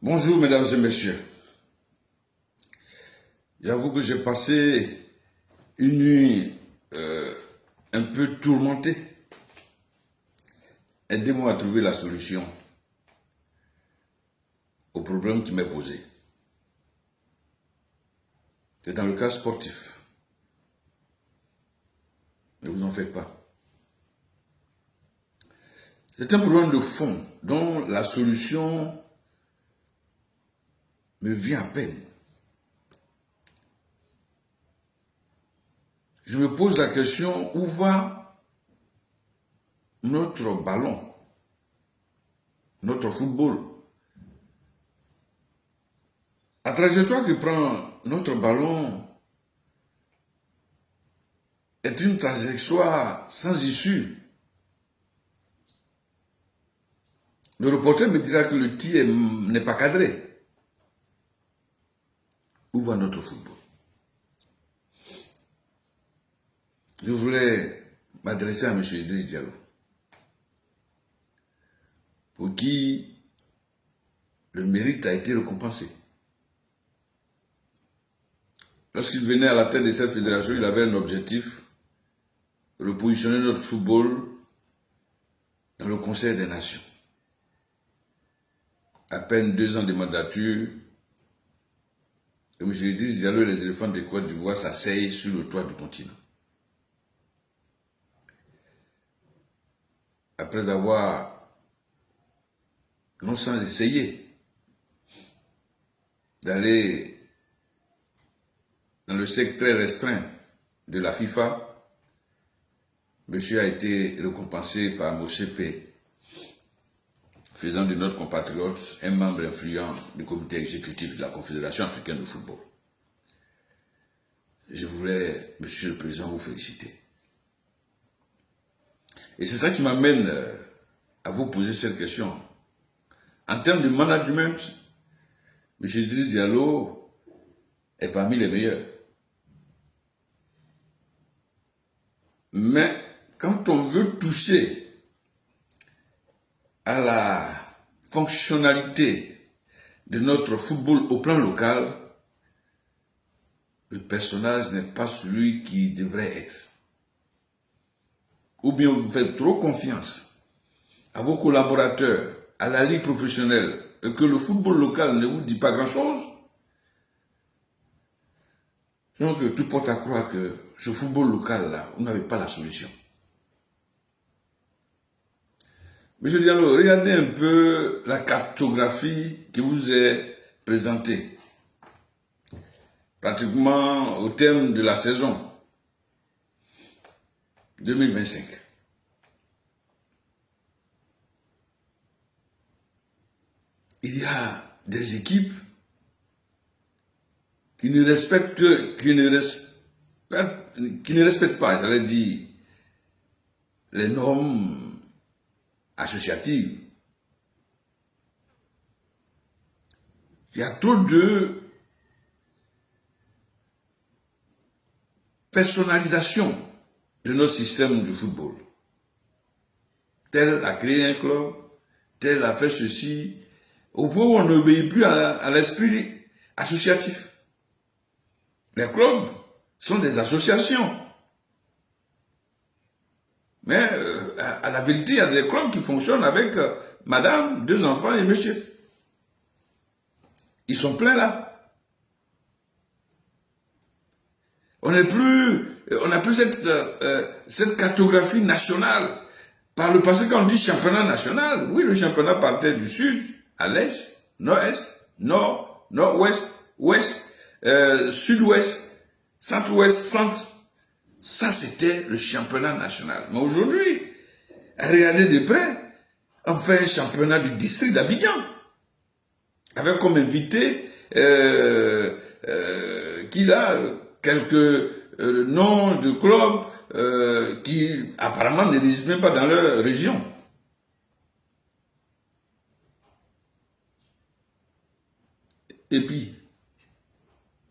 Bonjour mesdames et messieurs. J'avoue que j'ai passé une nuit un peu tourmentée. Aidez-moi à trouver la solution au problème qui m'est posé. C'est dans le cas sportif. Ne vous en faites pas. C'est un problème de fond dont la solution me vient à peine. Je me pose la question, où va notre ballon, notre football? La trajectoire que prend notre ballon est une trajectoire sans issue. Le reporter me dira que le tir n'est pas cadré. Où va notre football? Je voulais m'adresser à M. Idriss Diallo, pour qui le mérite a été récompensé. Lorsqu'il venait à la tête de cette fédération, il avait un objectif: repositionner notre football dans le Conseil des Nations. À peine 2 ans de mandature, M. Idriss Diallo et les éléphants de Côte d'Ivoire s'asseyent sur le toit du continent. Après avoir non sans essayer d'aller dans le cercle très restreint de la FIFA, monsieur a été récompensé par Motsepe, faisant de notre compatriote un membre influent du comité exécutif de la Confédération africaine de football. Je voulais, monsieur le président, vous féliciter. Et c'est ça qui m'amène à vous poser cette question. En termes de management, M. Idriss Diallo est parmi les meilleurs. Mais quand on veut toucher à la fonctionnalité de notre football au plan local, le personnage n'est pas celui qui devrait être. Ou bien vous faites trop confiance à vos collaborateurs, à la ligue professionnelle, et que le football local ne vous dit pas grand-chose. Donc tout porte à croire que ce football local-là, vous n'avez pas la solution. Monsieur Diallo, regardez un peu la cartographie qui vous est présentée. Pratiquement au terme de la saison 2025. Il y a des équipes qui ne respectent pas, j'allais dire, les normes associatives. Il y a trop de personnalisation de notre système de football. Tel a créé un club, tel a fait ceci, au point où on n'obéit plus à l'esprit associatif. Les clubs sont des associations. Mais à la vérité, il y a des clubs qui fonctionnent avec madame, 2 enfants et monsieur. Ils sont pleins là. On n'a plus cette cartographie nationale. Par le passé, quand on dit championnat national, oui, le championnat partait du sud à l'est, nord-est, nord, nord-ouest, ouest, sud-ouest, centre-ouest, centre. Ça, c'était le championnat national. Mais aujourd'hui, regardez de près, on fait un championnat du district d'Abidjan, avec comme invité qu'il a quelques noms de clubs qui apparemment ne résident même pas dans leur région. Et puis,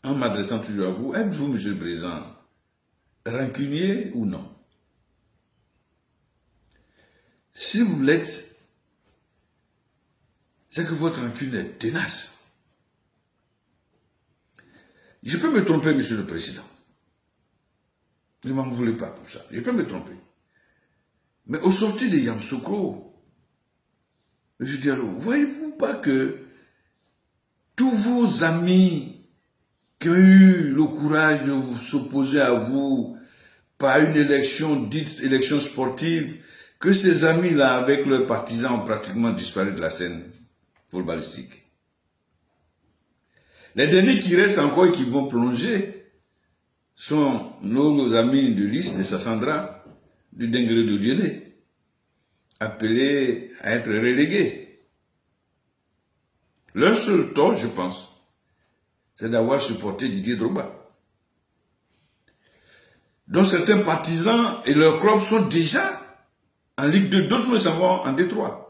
en m'adressant toujours à vous, êtes-vous, monsieur le président, rancunier ou non? Si vous l'êtes, c'est que votre rancune est tenace. Je peux me tromper, Monsieur le Président. Ne m'en voulez pas pour ça. Je peux me tromper. Mais au sortir de Yamoussoukro, je dis alors, voyez-vous pas que tous vos amis qui ont eu le courage de s'opposer à vous par une élection dite élection sportive, que ces amis-là, avec leurs partisans, ont pratiquement disparu de la scène footballistique. Les derniers qui restent encore et qui vont plonger sont nos amis de Lys, de Sassandra, du Denguéré de Dieudonné, appelés à être relégués. Leur seul tort, je pense, c'est d'avoir supporté Didier Drogba. Donc certains partisans et leurs clubs sont déjà en Ligue 2, d'autres nous savons en D3.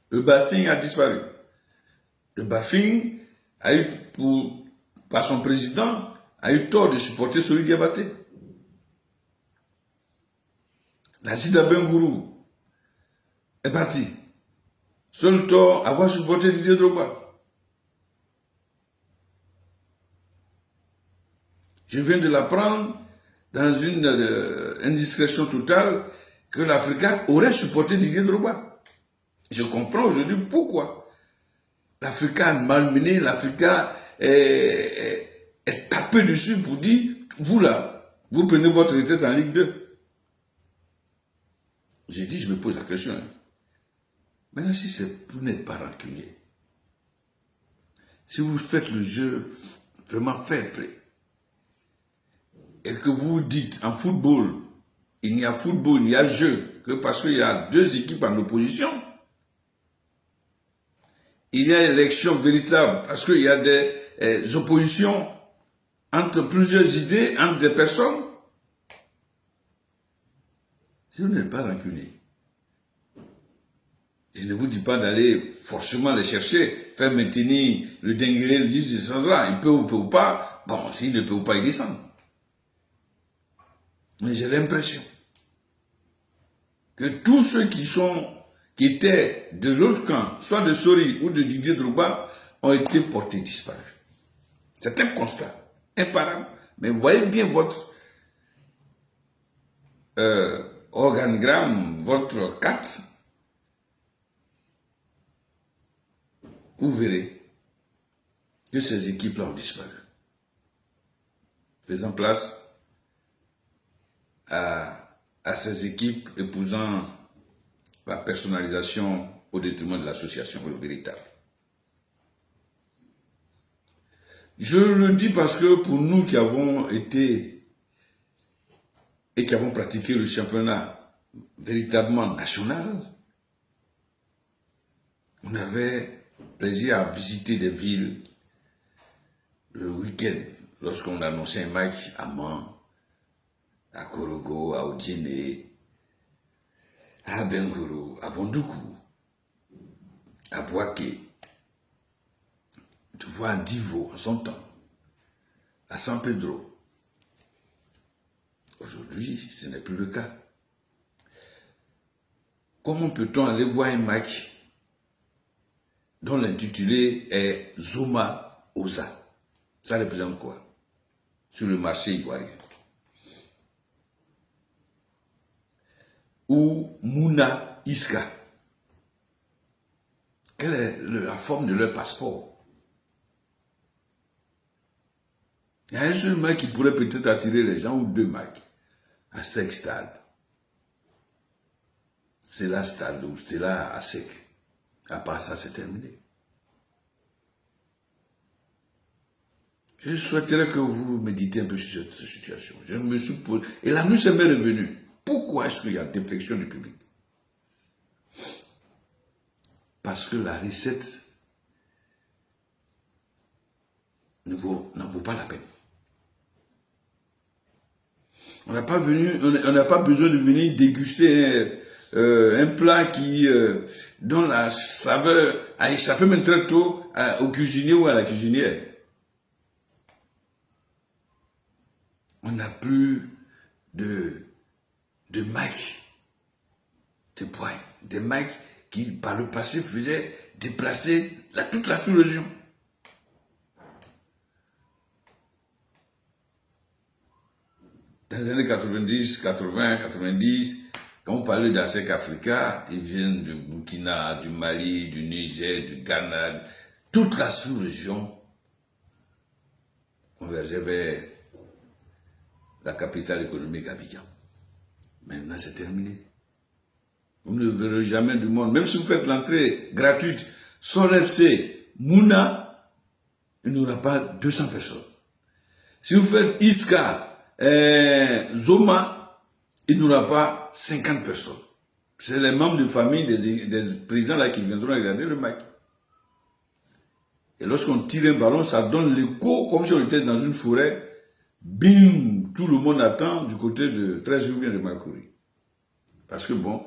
Le Bafing a disparu. Le Bafing a eu, par son président, a eu tort de supporter celui Diabaté. La Sida Bengourou est parti. Seul tort, avoir supporté Didier Drogba. Je viens de l'apprendre dans une indiscrétion totale que l'Africa aurait supporté Didier Drogba. Je comprends aujourd'hui pourquoi. L'Africa a malmené, l'Africa est tapé dessus pour dire, vous là, vous prenez votre retraite en Ligue 2. J'ai dit, je me pose la question. Hein. Maintenant, si vous n'êtes pas rancunier, si vous faites le jeu vraiment fair play, et que vous dites en football, il n'y a football, il y a jeu, que parce qu'il y a deux équipes en opposition, il y a élection véritable, parce qu'il y a des oppositions entre plusieurs idées, entre des personnes. Si vous n'êtes pas rancunier, je ne vous dis pas d'aller forcément les chercher, faire maintenir le Denguéré, le Lys, ça, il peut ou peut pas, bon, s'il ne peut pas, il descend. Mais j'ai l'impression que tous ceux qui étaient de l'autre camp, soit de Sori ou de Didier Drogba, ont été portés disparus. C'est un constat imparable. Mais voyez bien votre organigramme, votre carte, vous verrez que ces équipes-là ont disparu. Faisant place à ces équipes épousant la personnalisation au détriment de l'association véritable. Je le dis parce que pour nous qui avons été et qui avons pratiqué le championnat véritablement national, on avait plaisir à visiter des villes le week-end lorsqu'on annonçait un match à Mans, à Korogo, à Odiene, à Bengourou, à Bondoukou, à Boaké, de voir Divo en son temps, à San Pedro. Aujourd'hui, ce n'est plus le cas. Comment peut-on aller voir un match dont l'intitulé est Zoma Oza? Ça représente quoi sur le marché ivoirien? Ou Mouna Iska. Quelle est la forme de leur passeport? Il y a un seul mec qui pourrait peut-être attirer les gens, ou deux mecs, à Sec Stade. C'est là Stade, ou c'est là à Sec. À part ça, c'est terminé. Je souhaiterais que vous méditez un peu sur cette situation. Je me suis posé, et la nuit m'est revenue. Pourquoi est-ce qu'il y a défection du public? Parce que la recette n'en vaut pas la peine. On n'a pas besoin de venir déguster un plat dont la saveur a échappé même très tôt au cuisinier ou à la cuisinière. On n'a plus de mecs, de points, des mecs qui, par le passé, faisait déplacer toute la sous-région. Dans les années 90, 80, 90, quand on parlait d'ASEC Africa, ils viennent du Burkina, du Mali, du Niger, du Ghana, toute la sous-région convergeait vers la capitale économique Abidjan. Maintenant, c'est terminé. Vous ne verrez jamais du monde. Même si vous faites l'entrée gratuite, Sol FC, Mouna, il n'y aura pas 200 personnes. Si vous faites Iska, Zoma, il n'y aura pas 50 personnes. C'est les membres de famille des présidents là qui viendront regarder le match. Et lorsqu'on tire un ballon, ça donne l'écho comme si on était dans une forêt. Bim, tout le monde attend du côté de 13 ou bien de Makuri. Parce que bon,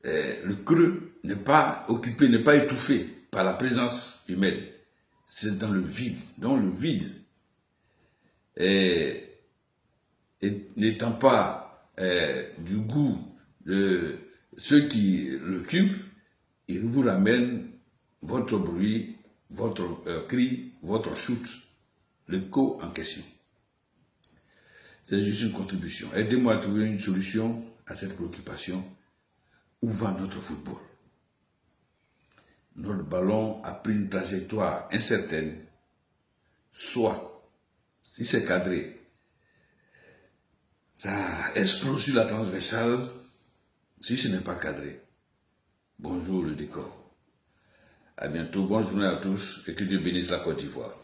le creux n'est pas occupé, n'est pas étouffé par la présence humaine. C'est dans le vide. Dans le vide. Et n'étant pas du goût de ceux qui l'occupent, ils vous ramènent votre bruit, votre cri, votre chute, l'écho en question. C'est juste une contribution. Aidez-moi à trouver une solution à cette préoccupation. Où va notre football? Notre ballon a pris une trajectoire incertaine. Soit, si c'est cadré, ça explose sur la transversale. Si ce n'est pas cadré, bonjour le décor. À bientôt, bonne journée à tous et que Dieu bénisse la Côte d'Ivoire.